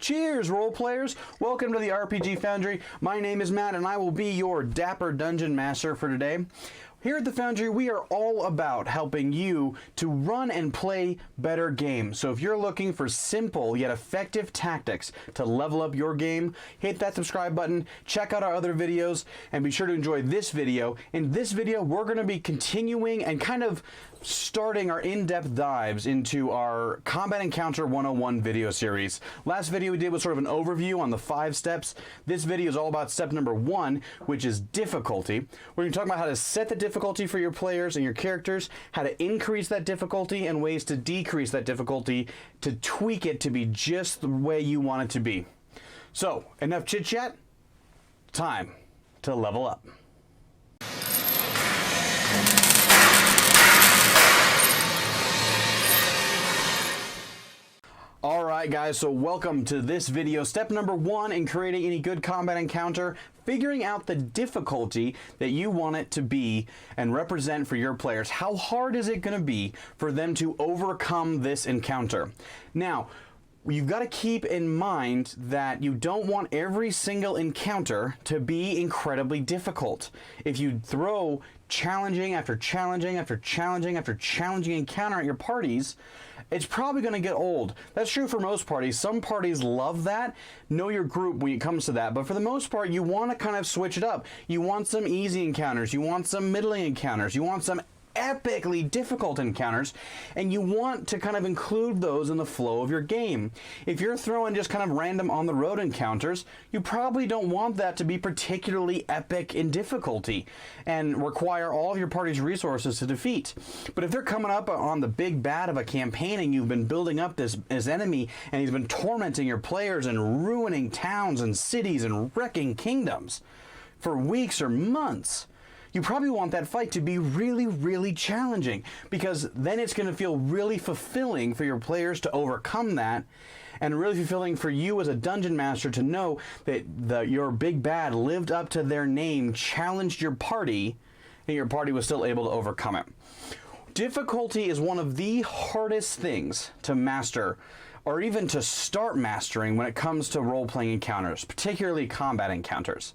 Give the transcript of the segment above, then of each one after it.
Cheers, role players! Welcome to the RPG Foundry. My name is Matt, and I will be your dapper dungeon master for today. Here at the Foundry, we are all about helping you to run and play better games. So if you're looking for simple yet effective tactics to level up your game, hit that subscribe button, check out our other videos, and be sure to enjoy this video. In this video, we're going to be continuing and kind of starting our in-depth dives into our Combat Encounter 101 video series. Last video we did was sort of an overview on the 5 steps. This video is all about step number 1, which is difficulty. We're going to talk about how to set the difficulty for your players and your characters, how to increase that difficulty, and ways to decrease that difficulty to tweak it to be just the way you want it to be. So, enough chit-chat, time to level up. Alright guys, so welcome to this video. Step number 1 in creating any good combat encounter, figuring out the difficulty that you want it to be and represent for your players. How hard is it going to be for them to overcome this encounter? Now, you've got to keep in mind that you don't want every single encounter to be incredibly difficult. If you throw challenging after challenging after challenging after challenging encounter at your parties, it's probably going to get old. That's true for most parties. Some parties love that. Know your group when it comes to that. But for the most part, you want to kind of switch it up. You want some easy encounters. You want some middling encounters. You want some epically difficult encounters, and you want to kind of include those in the flow of your game. If you're throwing just kind of random on the road encounters, you probably don't want that to be particularly epic in difficulty and require all of your party's resources to defeat. But if they're coming up on the big bad of a campaign and you've been building up this enemy and he's been tormenting your players and ruining towns and cities and wrecking kingdoms for weeks or months, you probably want that fight to be really, really challenging, because then it's going to feel really fulfilling for your players to overcome that, and really fulfilling for you as a dungeon master to know that your big bad lived up to their name, challenged your party, and your party was still able to overcome it. Difficulty is one of the hardest things to master, or even to start mastering when it comes to role-playing encounters, particularly combat encounters.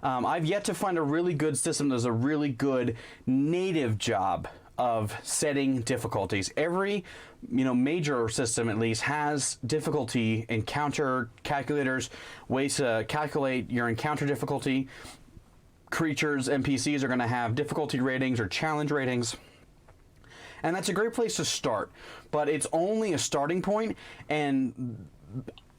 I've yet to find a really good system that does a really good native job of setting difficulties. Every major system at least has difficulty encounter calculators, ways to calculate your encounter difficulty. Creatures, NPCs are going to have difficulty ratings or challenge ratings. And that's a great place to start, but it's only a starting point, and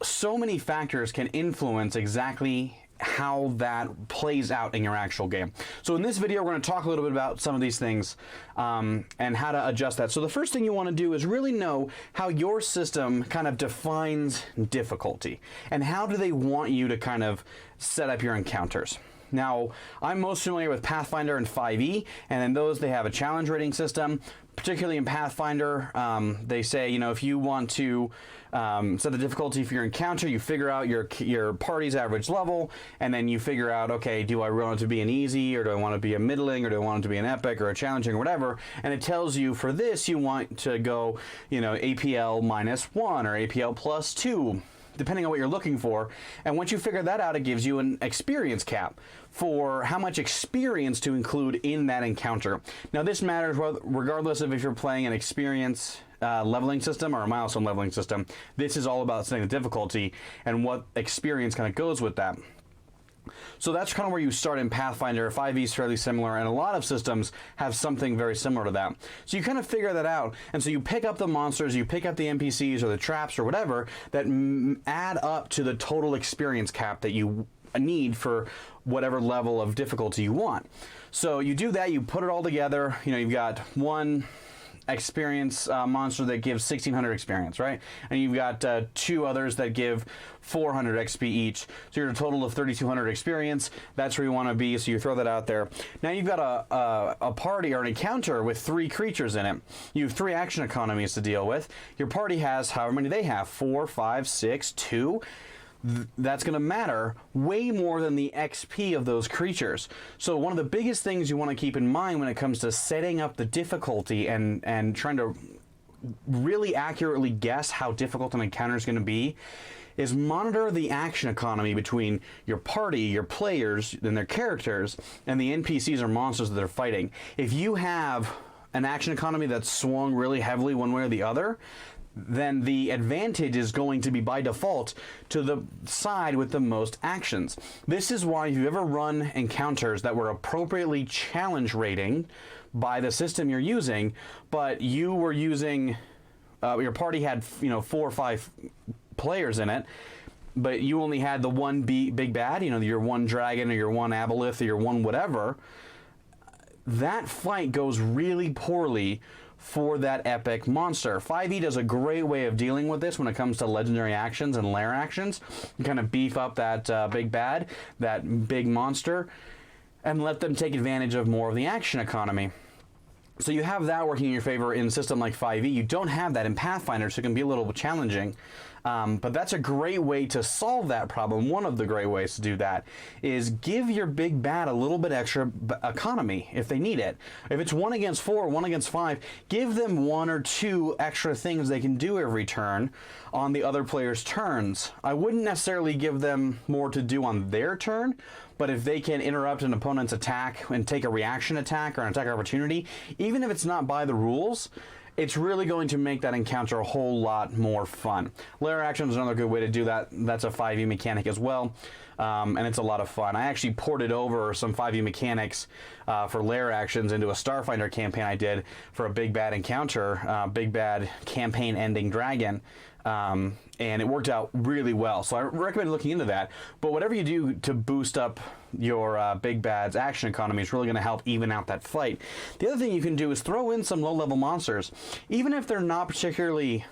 so many factors can influence exactly how that plays out in your actual game. So in this video, we're going to talk a little bit about some of these things and how to adjust that. So the first thing you want to do is really know how your system kind of defines difficulty, and how do they want you to kind of set up your encounters. Now, I'm most familiar with Pathfinder and 5e, and in those they have a challenge rating system. Particularly in Pathfinder, they say, if you want to set the difficulty for your encounter, you figure out your party's average level, and then you figure out, okay, do I want it to be an easy, or do I want it to be a middling, or do I want it to be an epic, or a challenging, or whatever, and it tells you for this you want to go, APL -1 or APL +2, depending on what you're looking for. And once you figure that out, it gives you an experience cap for how much experience to include in that encounter. Now, this matters regardless of if you're playing an experience leveling system or a milestone leveling system. This is all about setting the difficulty and what experience kind of goes with that. So that's kind of where you start in Pathfinder. 5e is fairly similar, and a lot of systems have something very similar to that. So you kind of figure that out, and so you pick up the monsters, you pick up the NPCs or the traps or whatever that add up to the total experience cap that you need for whatever level of difficulty you want. So you do that, you put it all together. You've got one experience monster that gives 1600 experience, right? And you've got 2 others that give 400 XP each. So you're at a total of 3200 experience. That's where you want to be, so you throw that out there. Now you've got a party or an encounter with 3 creatures in it. You have 3 action economies to deal with. Your party has however many they have, 4, 5, 6, 2. That's going to matter way more than the XP of those creatures. So one of the biggest things you want to keep in mind when it comes to setting up the difficulty and trying to really accurately guess how difficult an encounter is going to be is monitor the action economy between your party, your players, and their characters, and the NPCs or monsters that they're fighting. If you have an action economy that's swung really heavily one way or the other, then the advantage is going to be by default to the side with the most actions. This is why if you ever run encounters that were appropriately challenge rating by the system you're using, but you were using, your party had 4 or 5 players in it, but you only had the one big bad, your one dragon or your one aboleth or your one whatever, that fight goes really poorly for that epic monster. 5e does a great way of dealing with this when it comes to legendary actions and lair actions. You kind of beef up that big bad, that big monster, and let them take advantage of more of the action economy. So you have that working in your favor in a system like 5e. You don't have that in Pathfinder, so it can be a little challenging. But that's a great way to solve that problem. One of the great ways to do that is give your big bad a little bit extra economy if they need it. If it's 1 against 4, 1 against 5, give them 1 or 2 extra things they can do every turn on the other player's turns. I wouldn't necessarily give them more to do on their turn, but if they can interrupt an opponent's attack and take a reaction attack or an attack opportunity, even if it's not by the rules, it's really going to make that encounter a whole lot more fun. Lair action is another good way to do that. That's a 5e mechanic as well, and it's a lot of fun. I actually ported over some 5e mechanics for lair actions into a Starfinder campaign I did for a big bad encounter, big bad campaign ending dragon. And it worked out really well. So I recommend looking into that. But whatever you do to boost up your big bad's action economy is really going to help even out that fight. The other thing you can do is throw in some low-level monsters. Even if they're not particularly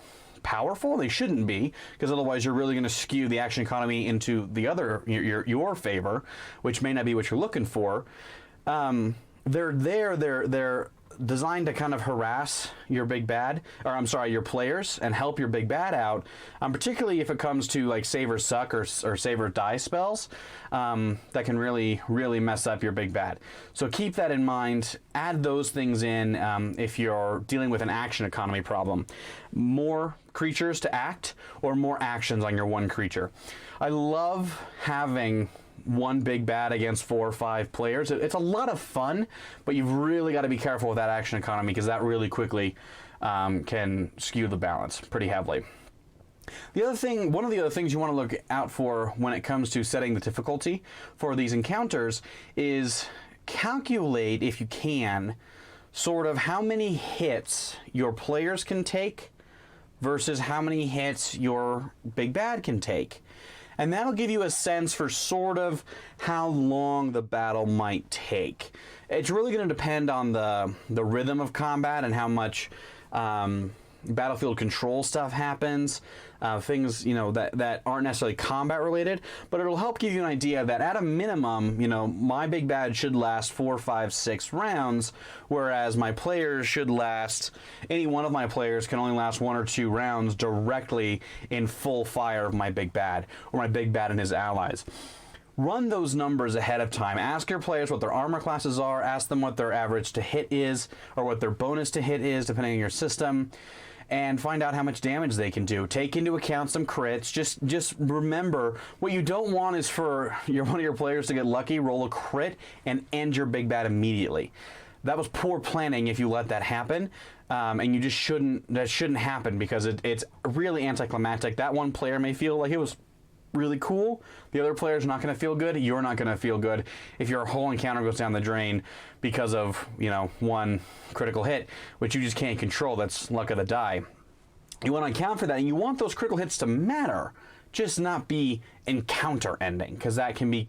powerful, they shouldn't be, because otherwise you're really going to skew the action economy into the other, your favor, which may not be what you're looking for. They're designed to kind of harass your big bad, or I'm sorry, your players, and help your big bad out, particularly if it comes to like save or suck or save or die spells that can really mess up your big bad. So keep that in mind. Add those things in if you're dealing with an action economy problem. More creatures to act, or more actions on your one creature. I love having one big bad against 4 or 5 players. It's a lot of fun, but you've really got to be careful with that action economy, because that really quickly can skew the balance pretty heavily. One of the other things you want to look out for when it comes to setting the difficulty for these encounters is calculate, if you can, sort of how many hits your players can take versus how many hits your big bad can take. And that'll give you a sense for sort of how long the battle might take. It's really going to depend on the rhythm of combat and how much battlefield control stuff happens. Things, that aren't necessarily combat related, but it'll help give you an idea that at a minimum, my big bad should last 4, 5, 6 rounds, whereas my players should last, any one of my players can only last 1 or 2 rounds directly in full fire of my big bad, or my big bad and his allies. Run those numbers ahead of time. Ask your players what their armor classes are, ask them what their average to hit is, or what their bonus to hit is, depending on your system, and find out how much damage they can do. Take into account some crits. Just remember, what you don't want is for one of your players to get lucky, roll a crit, and end your big bad immediately. That was poor planning if you let that happen, and you just that shouldn't happen, because it's really anticlimactic. That one player may feel like it was really cool. The other player's not going to feel good. You're not going to feel good if your whole encounter goes down the drain because of, one critical hit, which you just can't control. That's luck of the die. You want to account for that, and you want those critical hits to matter, just not be encounter ending, because that can be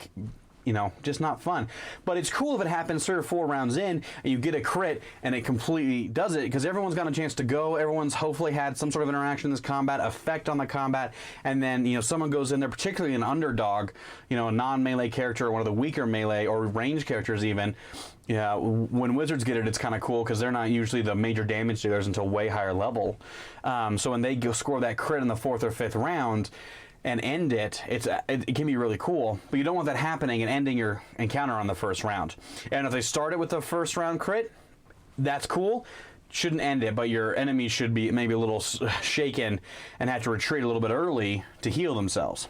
just not fun. But it's cool if it happens 3 or 4 rounds in and you get a crit and it completely does it, because everyone's got a chance to go. Everyone's hopefully had some sort of interaction in this combat, effect on the combat, and then someone goes in there, particularly an underdog, a non-melee character or one of the weaker melee or range characters even. Yeah, when wizards get it, it's kind of cool, because they're not usually the major damage dealers until way higher level. So when they score that crit in the 4th or 5th round and end it, it can be really cool, but you don't want that happening and ending your encounter on the first round. And if they start it with the first round crit, that's cool. shouldn't end it, but your enemies should be maybe a little shaken and have to retreat a little bit early to heal themselves.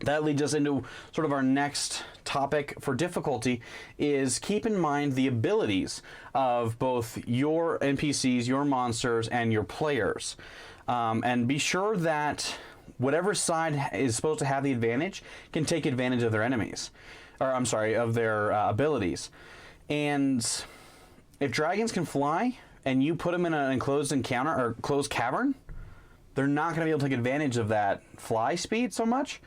That leads us into sort of our next topic for difficulty, is keep in mind the abilities of both your NPCs, your monsters, and your players. And be sure that whatever side is supposed to have the advantage can take advantage of their enemies. Or, I'm sorry, of their abilities. And if dragons can fly, and you put them in an enclosed encounter, or closed cavern, they're not going to be able to take advantage of that fly speed so much.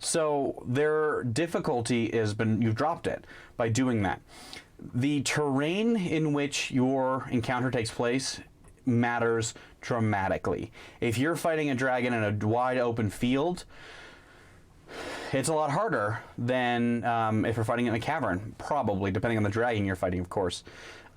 So their difficulty has been, you've dropped it by doing that. The terrain in which your encounter takes place matters dramatically. If you're fighting a dragon in a wide open field, it's a lot harder than if you're fighting in a cavern, probably, depending on the dragon you're fighting, of course.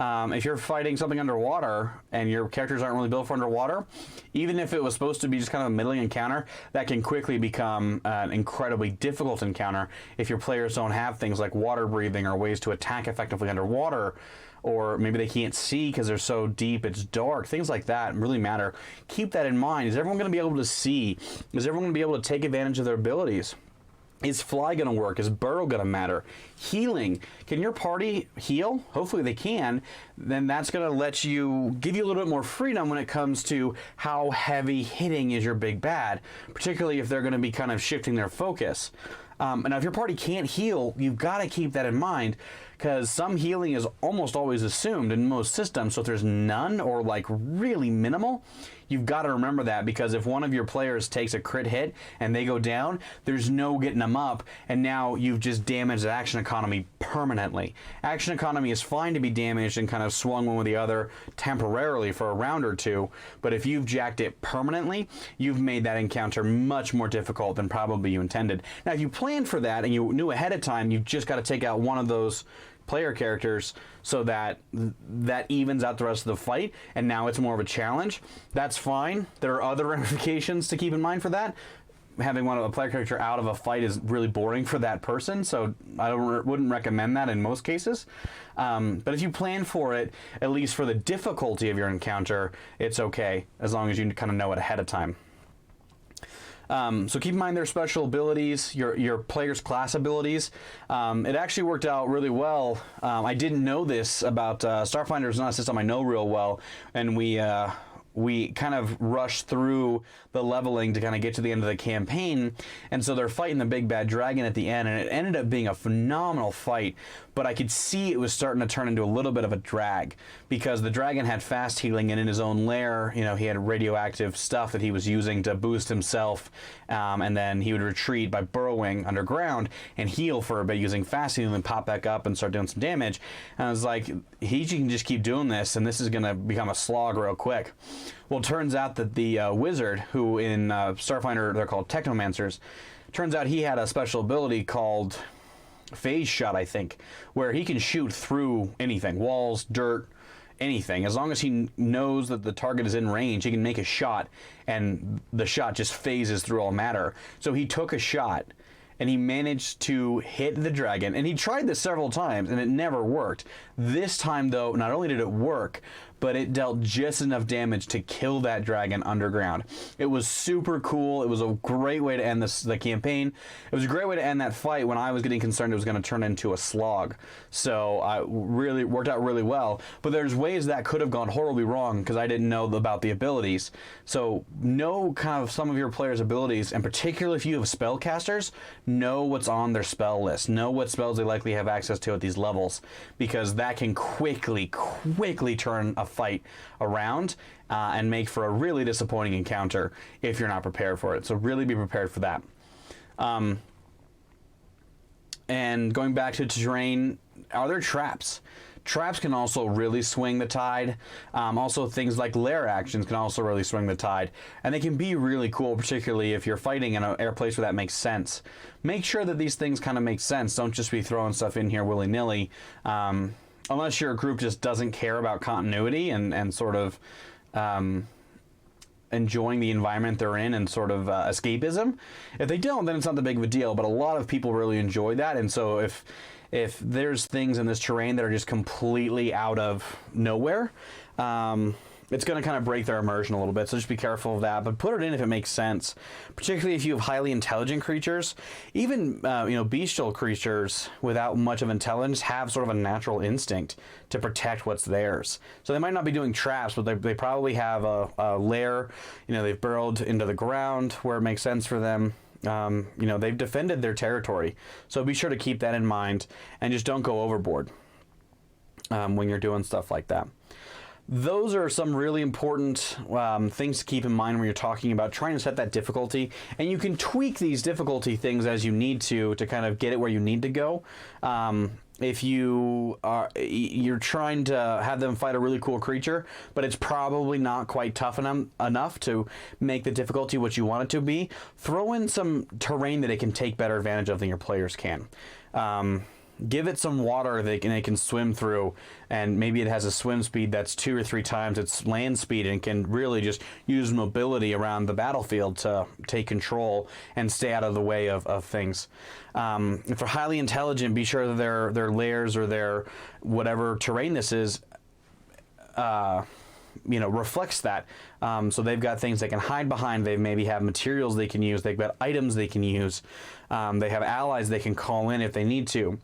If you're fighting something underwater and your characters aren't really built for underwater, even if it was supposed to be just kind of a middling encounter, that can quickly become an incredibly difficult encounter if your players don't have things like water breathing or ways to attack effectively underwater, or maybe they can't see because they're so deep it's dark. Things like that really matter. Keep that in mind. Is everyone going to be able to see? Is everyone going to be able to take advantage of their abilities? Is fly going to work? Is burrow going to matter? Healing. Can your party heal? Hopefully they can. Then that's going to let you, give you a little bit more freedom when it comes to how heavy hitting is your big bad, particularly if they're going to be kind of shifting their focus. And if your party can't heal, you've got to keep that in mind, because some healing is almost always assumed in most systems. So if there's none or like really minimal, you've got to remember that, because if one of your players takes a crit hit and they go down, there's no getting them up, and now you've just damaged the action economy permanently. Action economy is fine to be damaged and kind of swung one with the other temporarily for a round or two, but if you've jacked it permanently, you've made that encounter much more difficult than probably you intended. Now, if you planned for that and you knew ahead of time, you've just got to take out one of those player characters so that that evens out the rest of the fight, and now it's more of a challenge. That's fine. There are other ramifications to keep in mind for that. Having a player character out of a fight is really boring for that person, so I wouldn't recommend that in most cases. But if you plan for it, at least for the difficulty of your encounter, it's okay, as long as you kind of know it ahead of time. So keep in mind their special abilities, your player's class abilities. It actually worked out really well. I didn't know this about Starfinder is not a system I know real well, and we kind of rushed through the leveling to kind of get to the end of the campaign, and so they're fighting the big bad dragon at the end, and it ended up being a phenomenal fight, but I could see it was starting to turn into a little bit of a drag, because the dragon had fast healing, and in his own lair, you know, he had radioactive stuff that he was using to boost himself, and then he would retreat by burrowing underground and heal for a bit using fast healing, and pop back up and start doing some damage. And I was like, he can just keep doing this, and this is going to become a slog real quick. Well, it turns out that the wizard, who in Starfinder they're called Technomancers, turns out he had a special ability called Phase Shot, I think, where he can shoot through anything, walls, dirt, anything. As long as he knows that the target is in range, he can make a shot, and the shot just phases through all matter. So he took a shot, and he managed to hit the dragon, and he tried this several times, and it never worked. This time, though, not only did it work, but it dealt just enough damage to kill that dragon underground. It was super cool. It was a great way to end the campaign. It was a great way to end that fight when I was getting concerned it was going to turn into a slog. So it really worked out really well. But there's ways that could have gone horribly wrong because I didn't know about the abilities. So know kind of some of your players' abilities, and particularly if you have spellcasters, know what's on their spell list. Know what spells they likely have access to at these levels, because that can quickly turn a fight around and make for a really disappointing encounter if you're not prepared for it. So really be prepared for that. And going back to terrain, are there traps? Traps can also really swing the tide. Also, things like lair actions can also really swing the tide. And they can be really cool, particularly if you're fighting in a place where that makes sense. Make sure that these things kind of make sense. Don't just be throwing stuff in here willy-nilly. Unless your group just doesn't care about continuity and sort of enjoying the environment they're in and sort of escapism. If they don't, then it's not that big of a deal, but a lot of people really enjoy that. And so if there's things in this terrain that are just completely out of nowhere, it's going to kind of break their immersion a little bit, so just be careful of that. But put it in if it makes sense, particularly if you have highly intelligent creatures. Even bestial creatures without much of intelligence have sort of a natural instinct to protect what's theirs. So they might not be doing traps, but they probably have a lair. They've burrowed into the ground where it makes sense for them. They've defended their territory. So be sure to keep that in mind and just don't go overboard when you're doing stuff like that. Those are some really important things to keep in mind when you're talking about trying to set that difficulty. And you can tweak these difficulty things as you need to kind of get it where you need to go. If you're trying to have them fight a really cool creature, but it's probably not quite tough enough to make the difficulty what you want it to be, throw in some terrain that it can take better advantage of than your players can. Give it some water they can swim through, and maybe it has a swim speed that's 2 or 3 times its land speed and can really just use mobility around the battlefield to take control and stay out of the way of things. If they're highly intelligent, be sure that their lairs or their whatever terrain this is reflects that. So they've got things they can hide behind. They maybe have materials they can use. They've got items they can use. They have allies they can call in if they need to.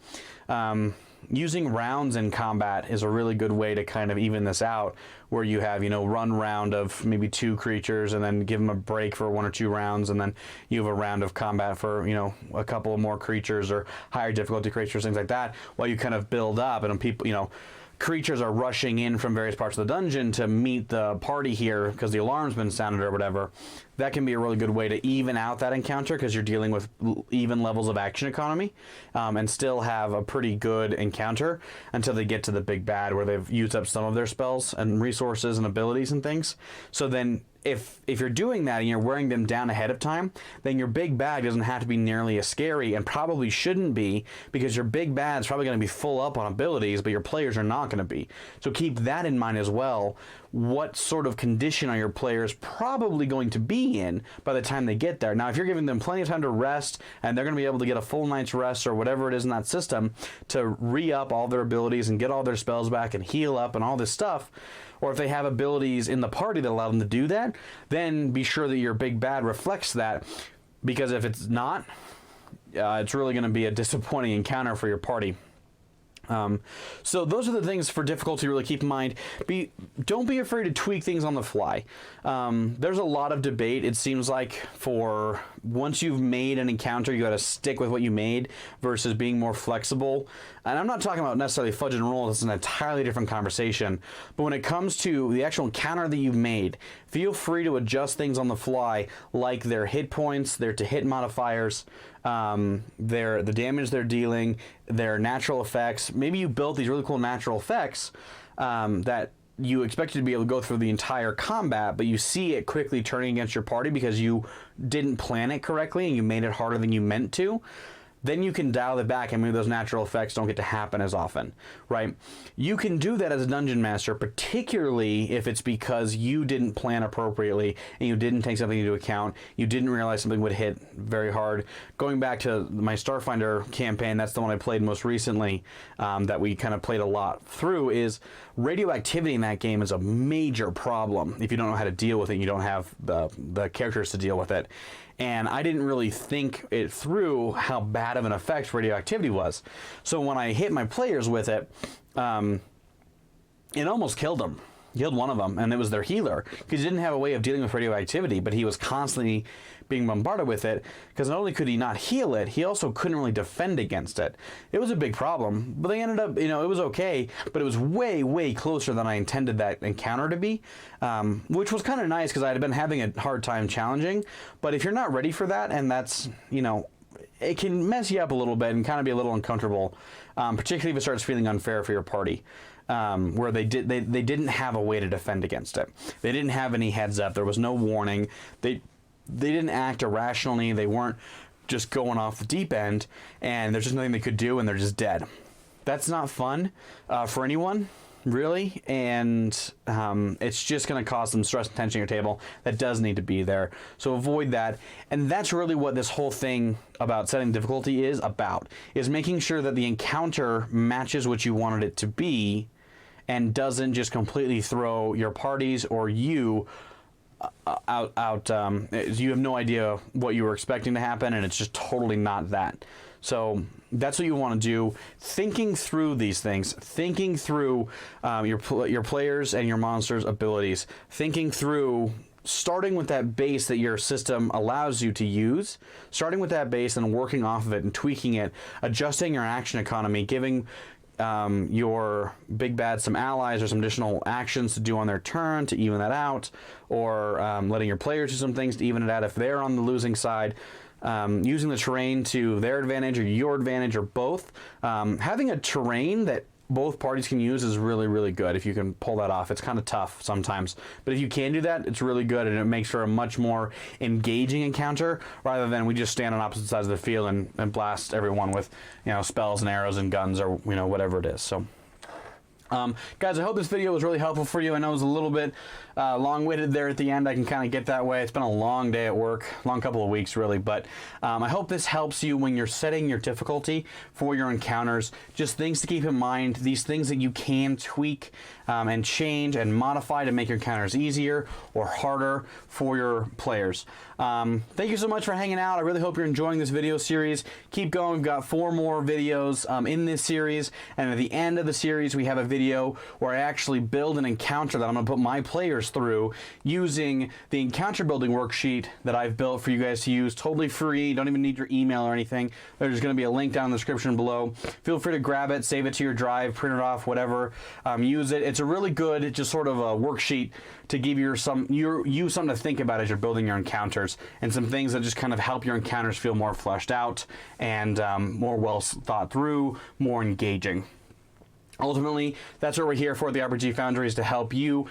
Using rounds in combat is a really good way to kind of even this out, where you have, run round of maybe 2 creatures and then give them a break for 1 or 2 rounds, and then you have a round of combat for, a couple of more creatures or higher difficulty creatures, things like that, while you kind of build up and people, creatures are rushing in from various parts of the dungeon to meet the party here because the alarm's been sounded or whatever. That can be a really good way to even out that encounter, because you're dealing with even levels of action economy, and still have a pretty good encounter until they get to the big bad, where they've used up some of their spells and resources and abilities and things. So then if you're doing that and you're wearing them down ahead of time, then your big bad doesn't have to be nearly as scary, and probably shouldn't be, because your big bad's probably going to be full up on abilities, but your players are not going to be. So keep that in mind as well. What sort of condition are your players probably going to be in by the time they get there? Now, if you're giving them plenty of time to rest, and they're going to be able to get a full night's rest or whatever it is in that system to re-up all their abilities and get all their spells back and heal up and all this stuff, or if they have abilities in the party that allow them to do that, then be sure that your big bad reflects that, because if it's not, it's really going to be a disappointing encounter for your party. So those are the things for difficulty to really keep in mind. Don't be afraid to tweak things on the fly. There's a lot of debate, it seems like, for once you've made an encounter, you got to stick with what you made versus being more flexible. And I'm not talking about necessarily fudge and roll. It's an entirely different conversation. But when it comes to the actual encounter that you've made, feel free to adjust things on the fly, like their hit points, their to-hit modifiers, the damage they're dealing, their natural effects. Maybe you built these really cool natural effects that you expected to be able to go through the entire combat, but you see it quickly turning against your party because you didn't plan it correctly and you made it harder than you meant to. Then you can dial it back, and maybe those natural effects don't get to happen as often, right? You can do that as a dungeon master, particularly if it's because you didn't plan appropriately and you didn't take something into account. You didn't realize something would hit very hard. Going back to my Starfinder campaign, that's the one I played most recently, that we kind of played a lot through, is radioactivity in that game is a major problem. If you don't know how to deal with it, you don't have the characters to deal with it. And I didn't really think it through how bad of an effect radioactivity was. So when I hit my players with it, it almost killed them. Killed one of them, and it was their healer, because he didn't have a way of dealing with radioactivity, but he was constantly being bombarded with it, because not only could he not heal it, he also couldn't really defend against it. It was a big problem, but they ended up, it was okay, but it was way, way closer than I intended that encounter to be, which was kind of nice, because I had been having a hard time challenging. But if you're not ready for that, and that's, it can mess you up a little bit and kind of be a little uncomfortable, particularly if it starts feeling unfair for your party. Where they didn't have a way to defend against it. They didn't have any heads up. There was no warning. They didn't act irrationally. They weren't just going off the deep end, and there's just nothing they could do, and they're just dead. That's not fun for anyone, really, and it's just going to cause some stress and tension at your table that does need to be there. So avoid that. And that's really what this whole thing about setting difficulty is about, is making sure that the encounter matches what you wanted it to be, and doesn't just completely throw your parties or you out. You have no idea what you were expecting to happen, and it's just totally not that. So that's what you want to do. Thinking through these things, thinking through your players and your monsters' abilities, thinking through starting with that base that your system allows you to use, starting with that base and working off of it and tweaking it, adjusting your action economy, giving your big bad some allies or some additional actions to do on their turn to even that out, or letting your players do some things to even it out if they're on the losing side. Using the terrain to their advantage or your advantage or both. Having a terrain that both parties can use is really, really good if you can pull that off. It's kind of tough sometimes, but if you can do that, it's really good, and it makes for a much more engaging encounter rather than we just stand on opposite sides of the field and blast everyone with, you know, spells and arrows and guns or, you know, whatever it is. So guys, I hope this video was really helpful for you. I know it was a little bit long-winded there at the end. I can kind of get that way. It's been a long day at work, long couple of weeks really, but I hope this helps you when you're setting your difficulty for your encounters. Just things to keep in mind, these things that you can tweak and change and modify to make your encounters easier or harder for your players. Thank you so much for hanging out. I really hope you're enjoying this video series. Keep going. We've got 4 more videos in this series, and at the end of the series we have a video where I actually build an encounter that I'm going to put my players through using the encounter building worksheet that I've built for you guys to use, totally free. Don't even need your email or anything. There's going to be a link down in the description below. Feel free to grab it, save it to your drive, print it off, whatever. Use it. It's a really good, just sort of a worksheet to give you something to think about as you're building your encounters, and some things that just kind of help your encounters feel more fleshed out and more well thought through, more engaging. Ultimately, that's what we're here for. The RPG Foundry is to help you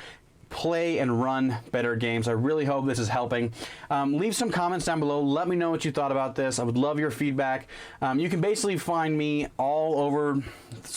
play and run better games. I really hope this is helping. Leave some comments down below. Let me know what you thought about this. I would love your feedback. You can basically find me all over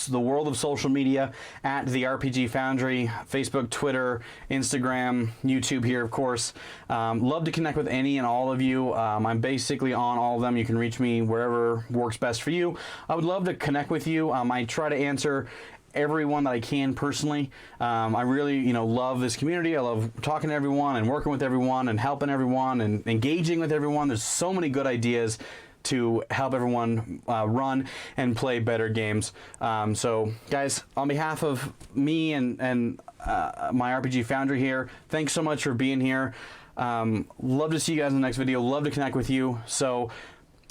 the world of social media at the RPG Foundry, Facebook, Twitter, Instagram, YouTube here, of course. Love to connect with any and all of you. I'm basically on all of them. You can reach me wherever works best for you. I would love to connect with you. I try to answer everyone that I can personally. I really, love this community. I love talking to everyone and working with everyone and helping everyone and engaging with everyone. There's so many good ideas to help everyone run and play better games. So guys, on behalf of me and my RPG Foundry here, thanks so much for being here. Love to see you guys in the next video. Love to connect with you. So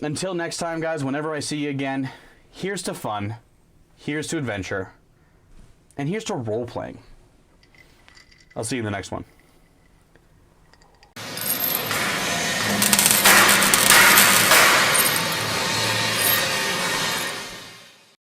until next time, guys, whenever I see you again, here's to fun, here's to adventure, and here's to role-playing. I'll see you in the next one.